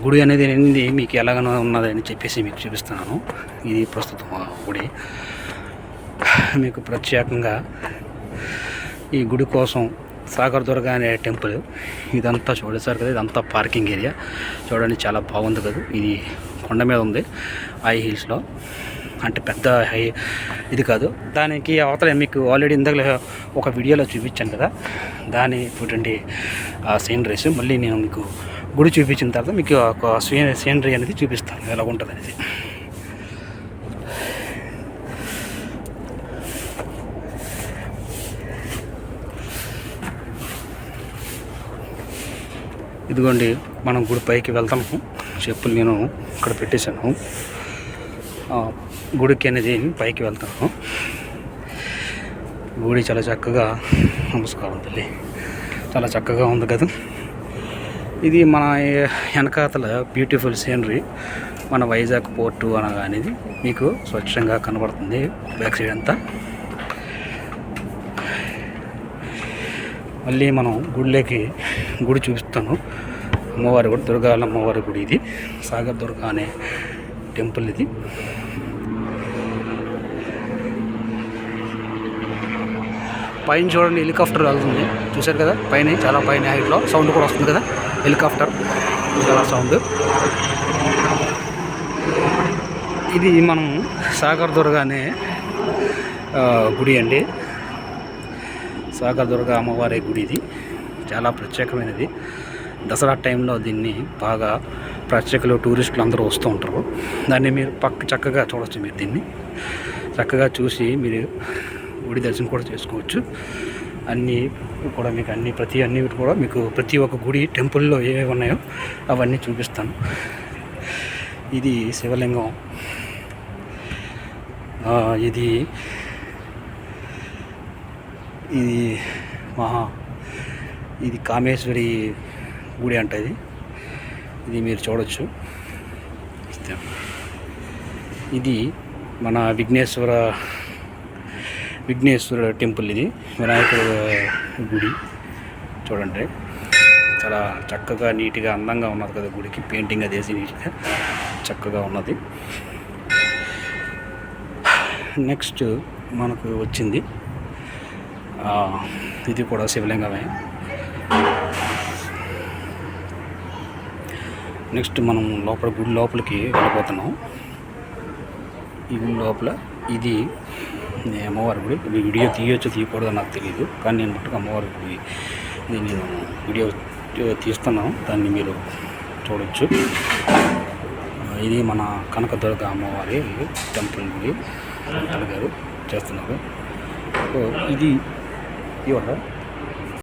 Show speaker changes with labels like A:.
A: గుడి అనేది మీకు ఎలాగనో ఉన్నదని చెప్పేసి మీకు చూపిస్తున్నాను. ఇది ప్రస్తుతం గుడి. మీకు ప్రత్యేకంగా ఈ గుడి కోసం సాగర్ దుర్గ అనే టెంపుల్ ఇదంతా చూడేసారు కదా. ఇదంతా పార్కింగ్ ఏరియా చూడండి, చాలా బాగుంది కదా. ఇది కొండ మీద ఉంది, హై హిల్స్లో. అంటే పెద్ద హై ఇది కాదు. దానికి అవతల మీకు ఆల్రెడీ ఇందాక ఒక వీడియోలో చూపించాను కదా, దాని చూడండి ఆ సీనరీస్. మళ్ళీ నేను మీకు గుడి చూపించిన తర్వాత మీకు ఒక సీనరీ అనేది చూపిస్తాను ఎలా ఉంటుంది అనేది. ఇదిగోండి, మనం గుడి పైకి వెళ్తాము. చెప్పులు నేను ఇక్కడ పెట్టేశాను. గుడికి అనేది పైకి వెళ్తాను. గుడి చాలా చక్కగా, నమస్కారం తల్లి, చాలా చక్కగా ఉంది కదా. ఇది మన వెనకాతల బ్యూటిఫుల్ సీనరీ. మన వైజాగ్ పోర్టు అనగా అనేది మీకు స్వచ్ఛంగా కనబడుతుంది బ్యాక్ సైడ్ అంతా. మళ్ళీ మనం గుడి చూపిస్తాను. అమ్మవారి గుడి, దుర్గాల అమ్మవారి గుడి. ఇది సాగర్ దుర్గ అనే టెంపుల్. ఇది పైన చూడండి, హెలికాప్టర్ వెళ్తుంది, చూశారు కదా. పైన చాలా పైన హైట్లో సౌండ్ కూడా వస్తుంది కదా, హెలికాప్టర్ చాలా సౌండ్. ఇది మనం సాగర్ దుర్గ అనే గుడి అండి. సాగర్ దుర్గ అమ్మవారి గుడి. ఇది చాలా ప్రత్యేకమైనది. దసరా టైంలో దీన్ని బాగా ప్రత్యేకలు టూరిస్టులు అందరూ వస్తూ ఉంటారు. దాన్ని మీరు చక్కగా చూడవచ్చు. మీరు దీన్ని చక్కగా చూసి మీరు గుడి దర్శనం కూడా చేసుకోవచ్చు. అన్నీ కూడా మీకు అన్నీ కూడా మీకు ప్రతి ఒక్క గుడి టెంపుల్లో ఏవేవి ఉన్నాయో అవన్నీ చూపిస్తాను. ఇది శివలింగం. ఇది ఇది కామేశ్వరి గుడి అంట. ఇది మీరు చూడవచ్చు. ఇది మన విఘ్నేశ్వర టెంపుల్. ఇది వినాయకుడు గుడి చూడండి, చాలా చక్కగా నీట్గా అందంగా ఉన్నది కదా. గుడికి పెయింటింగ్ అది వేసి నీట్గా చక్కగా ఉన్నది. నెక్స్ట్ మనకు వచ్చింది ఇది కూడా శివలింగమే. నెక్స్ట్ మనం గుడి లోపలికి వెళ్ళిపోతున్నాం. ఈ గుడి లోపల ఇది అమ్మవారి గుడి. వీడియో తీయకూడదో నాకు తెలియదు, కానీ నేను మట్టుకు అమ్మవారి గుడి ఇది నేను వీడియో తీస్తున్నాను, దాన్ని మీరు చూడవచ్చు. ఇది మన కనకదుర్గ అమ్మవారి టెంపుల్ గుడి. గారు చేస్తున్నారు. ఇది ఇవ్వండి.